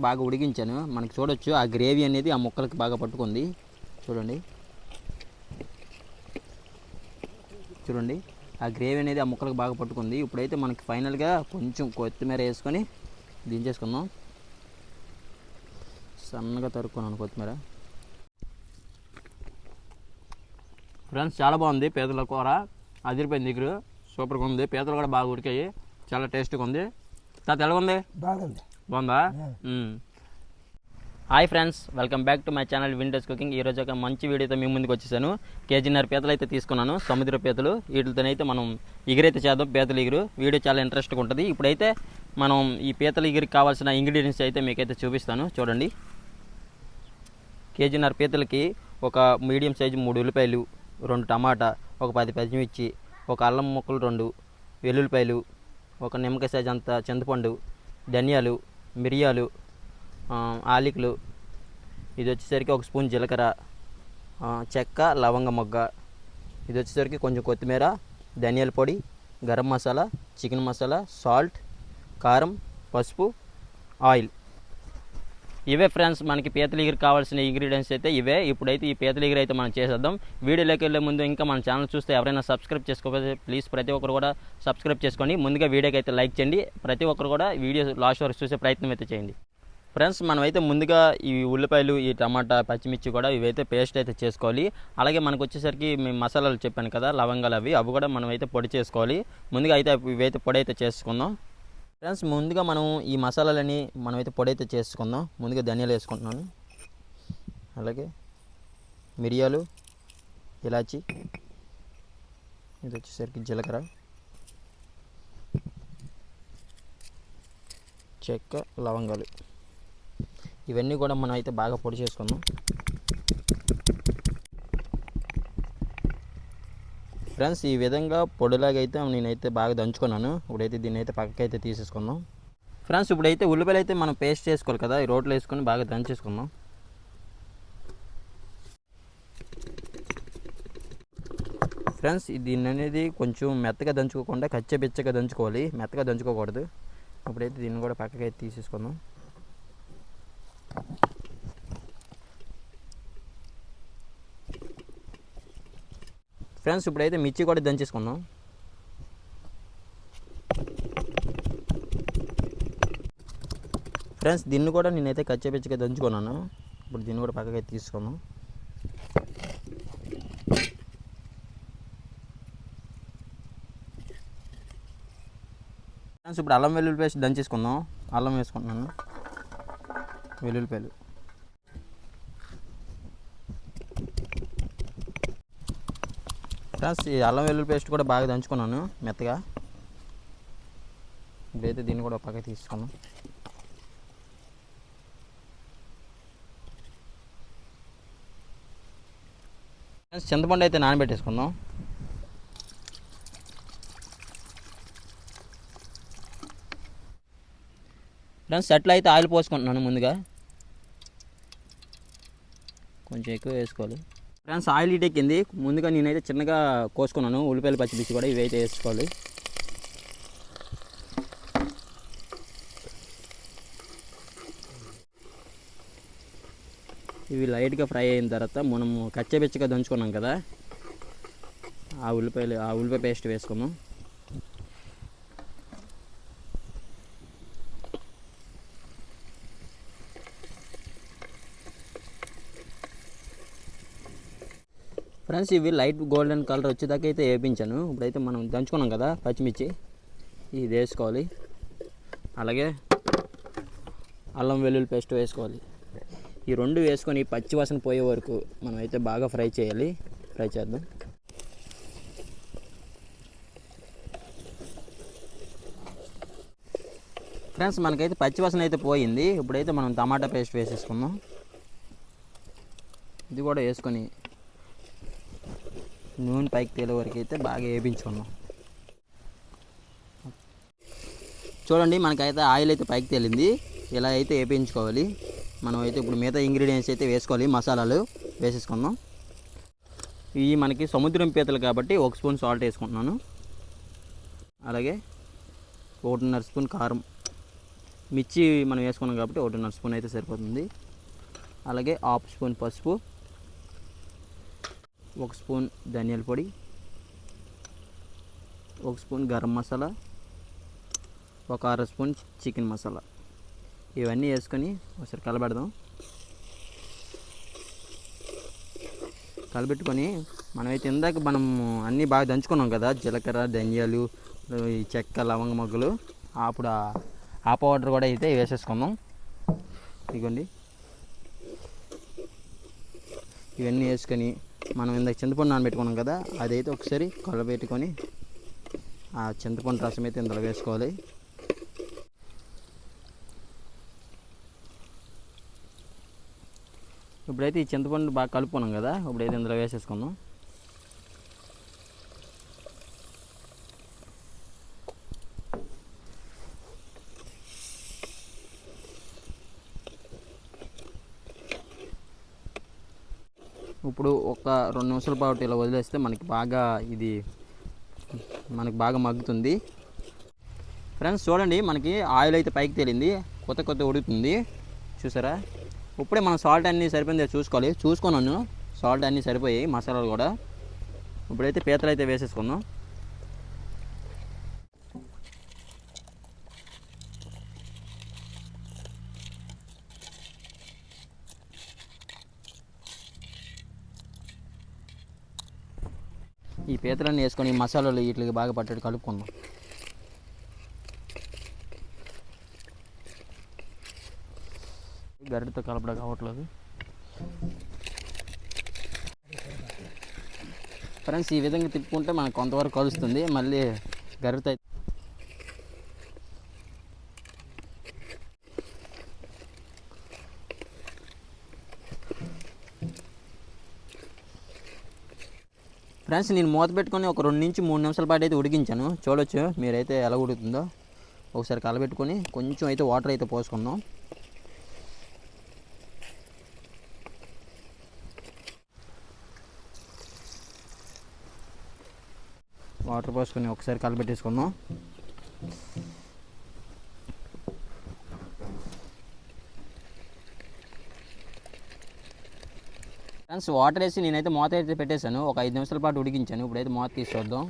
బాగా ఉడికించాను. మనకి చూడొచ్చు ఆ గ్రేవీ అనేది ఆ ముక్కలకి బాగా పట్టుకుంది. చూడండి ఆ గ్రేవీ అనేది ఆ ముక్కలకు బాగా పట్టుకుంది. ఇప్పుడైతే మనకి ఫైనల్గా కొంచెం కొత్తిమీర వేసుకొని దించేసుకుందాం. సన్నగా తరుక్కున్నాను కొత్తిమీర. ఫ్రెండ్స్ చాలా బాగుంది పీతల కూర, అదిరిపోయింది. దగ్గర సూపర్గా ఉంది. పీతలు కూడా బాగా ఉడికాయి, చాలా టేస్ట్గా ఉంది. తాత ఎలా ఉంది? బాగుందా? Hi friends, welcome back to my channel vintage cooking. ఈరోజు ఒక మంచి వీడియోతో మీ ముందుకు వచ్చేసాను. కేజీన్నర పీతలు అయితే తీసుకున్నాను, సముద్ర పీతలు. వీటితోనైతే మనం ఎగురైతే చేద్దాం, పీతలు ఎగురు. వీడియో చాలా ఇంట్రెస్ట్గా ఉంటుంది. ఇప్పుడైతే మనం ఈ పీతల ఎగురికి కావాల్సిన ఇంగ్రీడియంట్స్ అయితే మీకైతే చూపిస్తాను. చూడండి, కేజీన్నర పీతలకి ఒక మీడియం సైజు 3 ఉల్లిపాయలు, 2 టమాటా, ఒక 10 పచ్చిమిర్చి, ఒక అల్లం ముక్కలు 2 వెల్లుల్లిపాయలు, ఒక నిమ్మకాయ సైజు అంత చింతపండు, ధనియాలు, మిరియాలు, ఆలికలు, ఇది వచ్చేసరికి 1 స్పూన్ జీలకర్ర, చెక్క, లవంగ మొగ్గ, ఇది వచ్చేసరికి కొంచెం కొత్తిమీర, ధనియాల పొడి, గరం మసాలా, చికెన్ మసాలా, సాల్ట్, కారం, పసుపు, ఆయిల్. ఇవే ఫ్రెండ్స్ మనకి పీతల ఎగురు కావాల్సిన ఇంగ్రీడియంట్స్ అయితే ఇవే. ఇప్పుడైతే ఈ పీతల ఎగురు అయితే మనం చేసేద్దాం. వీడియోలోకి వెళ్ళే ముందు ఇంకా మన ఛానల్ చూస్తే ఎవరైనా సబ్స్క్రైబ్ చేసుకోకపోతే ప్లీజ్ ప్రతి ఒక్కరు కూడా సబ్స్క్రైబ్ చేసుకోండి. ముందుగా వీడియోకి అయితే లైక్ చేయండి. ప్రతి ఒక్కరు కూడా వీడియో లాస్ట్ వరకు చూసే ప్రయత్నం అయితే చేయండి. ఫ్రెండ్స్ మనమైతే ముందుగా ఈ ఉల్లిపాయలు, ఈ టమాటా, పచ్చిమిర్చి కూడా ఇవైతే పేస్ట్ అయితే చేసుకోవాలి. అలాగే మనకు వచ్చేసరికి మేము మసాలాలు చెప్పాను కదా, లవంగాలు, అవి కూడా మనం అయితే పొడి చేసుకోవాలి. ముందుగా అయితే ఇవైతే పొడి అయితే చేసుకుందాం. ఫ్రెండ్స్ ముందుగా మనం ఈ మసాలాలని మనమైతే పొడి అయితే చేసుకుందాం. ముందుగా ధనియాలు వేసుకుంటున్నాను, అలాగే మిరియాలు, ఇలాచి, ఇది వచ్చేసరికి జీలకర్ర, చెక్క, లవంగాలు, ఇవన్నీ కూడా మనం అయితే బాగా పొడి చేసుకుందాం. ఫ్రెండ్స్ ఈ విధంగా పొడిలాగా అయితే నేనైతే బాగా దంచుకున్నాను. ఇప్పుడైతే దీన్ని అయితే పక్కకైతే తీసేసుకుందాం. ఫ్రెండ్స్ ఇప్పుడైతే ఉల్లిపాయలు అయితే మనం పేస్ట్ చేసుకోవాలి కదా, ఈ రోట్లో వేసుకొని బాగా దంచేసుకుందాం. ఫ్రెండ్స్ దీన్ని అనేది కొంచెం మెత్తగా దంచుకోకుండా కచ్చపిచ్చగా దంచుకోవాలి, మెత్తగా దంచుకోకూడదు. ఇప్పుడైతే దీన్ని కూడా పక్కకైతే తీసేసుకుందాం. ఫ్రెండ్స్ ఇప్పుడైతే మిర్చి కూడా దంచేసుకుందాం. ఫ్రెండ్స్ దీన్ని కూడా నేనైతే కచ్చపిచ్చగా దంచుకున్నాను. ఇప్పుడు దీన్ని కూడా పక్కకి తీసుకుందాం. ఫ్రెండ్స్ ఇప్పుడు అల్లం వెల్లుల్లి పేస్ట్ దంచేసుకుందాం. అల్లం వేసుకుంటున్నాను, వెల్లుల్లిపాయలు. ఫ్రెండ్స్ ఈ అల్లం వెల్లుల్లి పేస్ట్ కూడా బాగా దంచుకున్నాను మెత్తగా. ఇప్పుడైతే దీన్ని కూడా పక్కకి తీసుకున్నాం. ఫ్రెండ్స్ చింతపండు అయితే నానబెట్టేసుకుందాం. ఫ్రెండ్స్ అట్లా అయితే ఆయిల్ పోసుకుంటున్నాను. ముందుగా కొంచెం ఎక్కువ వేసుకోవాలి. ఫ్రెండ్స్ ఆయిల్ హీట్ ఎక్కింది. ముందుగా నేనైతే చిన్నగా కోసుకున్నాను ఉల్లిపాయలు, పచ్చిమిర్చి కూడా ఇవైతే వేసుకోవాలి. ఇవి లైట్గా ఫ్రై అయిన తర్వాత మనము కచ్చపిచ్చగా దంచుకున్నాం కదా, ఆ ఉల్లిపాయ పేస్ట్ వేసుకున్నాం. ఫ్రెండ్స్ ఇవి లైట్ గోల్డెన్ కలర్ వచ్చేదాకా అయితే వేయించాను. ఇప్పుడైతే మనం దంచుకున్నాం కదా పచ్చిమిర్చి, ఇది వేసుకోవాలి. అలాగే అల్లం వెల్లుల్లి పేస్ట్ వేసుకోవాలి. ఈ రెండు వేసుకొని పచ్చివాసన పోయే వరకు మనం అయితే బాగా ఫ్రై చేద్దాం. ఫ్రెండ్స్ మనకైతే పచ్చివాసన అయితే పోయింది. ఇప్పుడైతే మనం టమాటా పేస్ట్ వేసేసుకుందాం. ఇది కూడా వేసుకొని నూనె పైకి తేలే వరకు అయితే బాగా వేయించుకున్నాం. చూడండి మనకైతే ఆయిల్ అయితే పైకి తేలింది. ఇలా అయితే వేయించుకోవాలి. మనం అయితే ఇప్పుడు మిగతా ఇంగ్రీడియంట్స్ అయితే వేసుకోవాలి. మసాలాలు వేసేసుకుందాం. ఇవి మనకి సముద్రం పీతలు కాబట్టి 1 స్పూన్ సాల్ట్ వేసుకుంటున్నాను. అలాగే 1.5 స్పూన్ కారం, మిర్చి మనం వేసుకున్నాం కాబట్టి 1.5 స్పూన్ అయితే సరిపోతుంది. అలాగే 1/2 స్పూన్ పసుపు, 1 స్పూన్ ధనియాల పొడి, 1 స్పూన్ గరం మసాలా, ఒక 1/2 స్పూన్ చికెన్ మసాలా, ఇవన్నీ వేసుకొని ఒకసారి కలబెడదాం. కలబెట్టుకొని మనమైతే ఇందాక మనం అన్నీ బాగా దంచుకున్నాం కదా, జీలకర్ర, ధనియాలు, ఈ చెక్క, లవంగ మొగ్గలు, అప్పుడు ఆ పౌడర్ కూడా అయితే వేసేసుకుందాం. ఇదిగోండి, ఇవన్నీ వేసుకొని మనం ఇందాక చింతపండు నానబెట్టుకున్నాం కదా, అదైతే ఒకసారి కలబెట్టుకొని ఆ చింతపండు రసం అయితే ఇందులో వేసుకోవాలి. ఇప్పుడైతే ఈ చింతపండు బాగా కలుపుకున్నాం కదా, ఇప్పుడైతే ఇందులో వేసేసుకుందాం. ఇప్పుడు ఒక 2 నిమిషాల పాటు ఇలా వదిలేస్తే మనకి బాగా మగ్గుతుంది. ఫ్రెండ్స్ చూడండి, మనకి ఆయిల్ అయితే పైకి తేలింది, కొత్త ఉడుకుతుంది చూసారా. ఇప్పుడే మనం సాల్ట్ అన్నీ సరిపోయిందో చూసుకున్నాను, సాల్ట్ అన్నీ సరిపోయాయి, మసాలాలు కూడా. ఇప్పుడైతే పీతలు అయితే వేసేసుకుందాం. ఈ పీతలన్నీ వేసుకొని మసాలాలు వీటికి బాగా పట్టేట్టు కలుపుకుందాం. గరిటతో కలపడం కావట్లేదు ఫ్రెండ్స్. ఈ విధంగా తిప్పుకుంటే మనకు కొంతవరకు కలుస్తుంది, మళ్ళీ గరిటతో ఫ్రెండ్స్ నేను మూత పెట్టుకొని ఒక 2 నుంచి 3 నిమిషాల పాటు అయితే ఉడికించాను. చూడొచ్చు మీరైతే ఎలా ఉడుకుతుందో. ఒకసారి కలబెట్టుకొని కొంచెం అయితే వాటర్ అయితే పోసుకుందాం. వాటర్ పోసుకొని ఒకసారి కలబెట్టేసుకుందాం. ఫ్రెండ్స్ వాటర్ వేసి నేనైతే మూత అయితే పెట్టేశాను, ఒక 5 నిమిషాల పాటు ఉడికించాను. ఇప్పుడైతే మూత తీసి చూద్దాం.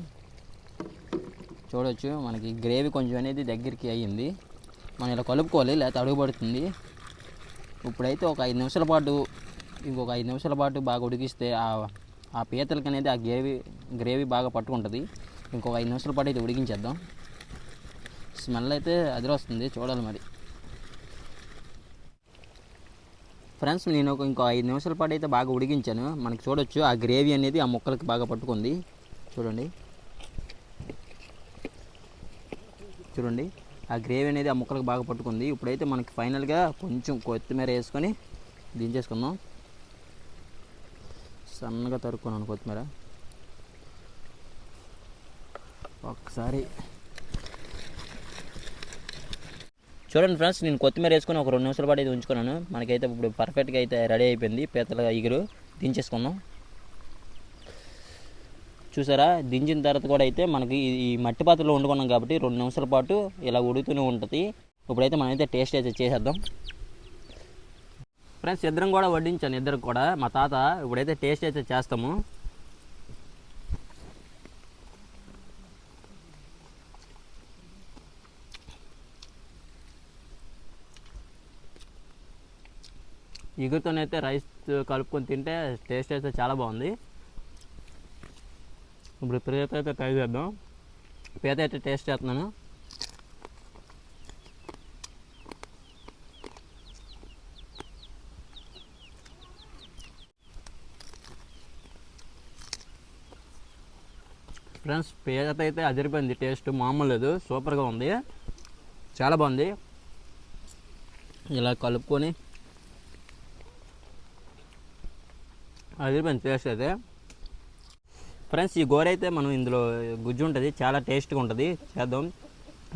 చూడవచ్చు మనకి గ్రేవీ కొంచెం అనేది దగ్గరికి అయ్యింది. మనం ఇలా కలుపుకోవాలి, లేకపోతే అడుగుపడుతుంది. ఇప్పుడైతే ఒక 5 నిమిషాల పాటు, ఇంకొక 5 నిమిషాల పాటు బాగా ఉడికిస్తే ఆ పీతలకి అనేది ఆ గ్రేవీ బాగా పట్టుకుంటుంది. ఇంకొక 5 నిమిషాల పాటు అయితే ఉడికించేద్దాం. స్మెల్ అయితే అదిరొస్తుంది, చూడాలి మరి. ఫ్రెండ్స్ నేను ఇంకో 5 నిమిషాల పాటు అయితే బాగా ఉడికించాను. మనకి చూడొచ్చు ఆ గ్రేవీ అనేది ఆ ముక్కలకి బాగా పట్టుకుంది. చూడండి ఆ గ్రేవీ అనేది ఆ ముక్కలకు బాగా పట్టుకుంది. ఇప్పుడైతే మనకి ఫైనల్గా కొంచెం కొత్తిమీర వేసుకొని దించేసుకుందాం. సన్నగా తరుక్కున్నాను కొత్తిమీర. ఒకసారి చూడండి ఫ్రెండ్స్, నేను కొత్తిమీర వేసుకొని ఒక 2 నిమిషాల పాటు అయితే ఉంచుకున్నాను. మనకైతే ఇప్పుడు పర్ఫెక్ట్గా అయితే రెడీ అయిపోయింది పీతల ఇగురు. దించేసుకుందాం. చూసారా, దించిన తర్వాత కూడా అయితే మనకి ఈ మట్టి పాత్రలో వండుకున్నాం కాబట్టి 2 నిమిషాల పాటు ఇలా ఉడుకుతూనే ఉంటుంది. ఇప్పుడైతే మనమైతే టేస్ట్ అయితే చేసేద్దాం. ఫ్రెండ్స్ ఇద్దరం కూడా వడ్డించాను, ఇద్దరు కూడా మా తాత. ఇప్పుడైతే టేస్ట్ అయితే చేస్తాము. ఇగురుతోనైతే రైస్ కలుపుకొని తింటే టేస్ట్ అయితే చాలా బాగుంది. ఇప్పుడు పీత అయితే ట్రై చేద్దాం. పీత అయితే టేస్ట్ చేస్తున్నాను. ఫ్రెండ్స్ పీత అయితే అదిరిపోయింది, టేస్ట్ మామూలు లేదు, సూపర్గా ఉంది, చాలా బాగుంది. ఇలా కలుపుకొని అదిరిపోయింది టేస్ట్ అయితే. ఫ్రెండ్స్ ఈ గోర అయితే మనం ఇందులో గుజ్జు ఉంటుంది, చాలా టేస్ట్గా ఉంటుంది. చేద్దాం.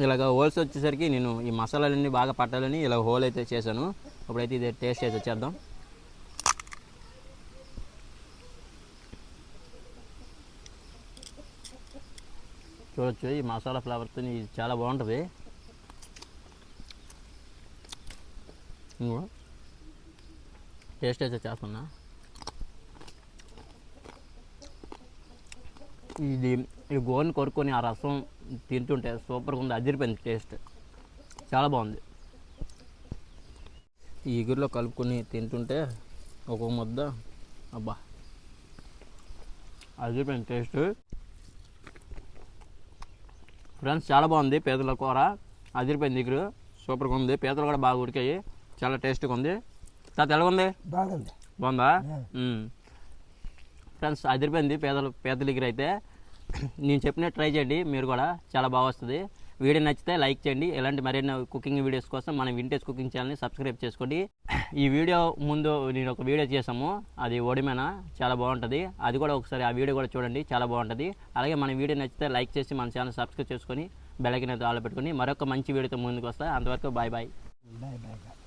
ఇలాగ హోల్స్ వచ్చేసరికి నేను ఈ మసాలాలన్నీ బాగా పట్టాలని ఇలా హోల్ అయితే చేశాను. ఇప్పుడైతే ఇది టేస్ట్ అయితే చేద్దాం. చూడొచ్చు ఈ మసాలా ఫ్లేవర్తో చాలా బాగుంటుంది. ఇంకో టేస్ట్ అయితే చేస్తున్నా. ఈ గోరుని కొరుక్కొని ఆ రసం తింటుంటే సూపర్గా ఉంది, అదిరిపోయింది టేస్ట్, చాలా బాగుంది. ఈ ఇగురులో కలుపుకొని తింటుంటే ఒక ముద్ద అబ్బా అదిరిపోయింది టేస్ట్. ఫ్రెండ్స్ చాలా బాగుంది పీతల కూర, అదిరిపోయింది ఇగురు, సూపర్గా ఉంది. పీతలు కూడా బాగా ఉడికాయి, చాలా టేస్ట్గా ఉంది. తాత ఎలా ఉంది? బాగుంది. బాగుందా? ఫ్రెండ్స్ అదిరిపోయింది పీతల ఇగురు అయితే. నేను చెప్పినట్టు ట్రై చేయండి మీరు కూడా, చాలా బాగా వస్తుంది. వీడియో నచ్చితే లైక్ చేయండి. ఇలాంటి మరిన్ని కుకింగ్ వీడియోస్ కోసం మన వింటేజ్ కుకింగ్ ఛానల్ని సబ్స్క్రైబ్ చేసుకోండి. ఈ వీడియో ముందు నేను ఒక వీడియో చేసాము, అది ఒడిమేన, చాలా బాగుంటుంది. అది కూడా ఒకసారి ఆ వీడియో కూడా చూడండి, చాలా బాగుంటుంది. అలాగే మన వీడియో నచ్చితే లైక్ చేసి మన ఛానల్ సబ్స్క్రైబ్ చేసుకొని బెల్ ఐకాన్ అయితే ఆల్ పెట్టుకొని మరొక మంచి వీడియోతో ముందుకు వస్తా. అంతవరకు బాయ్ బాయ్. Bye bye.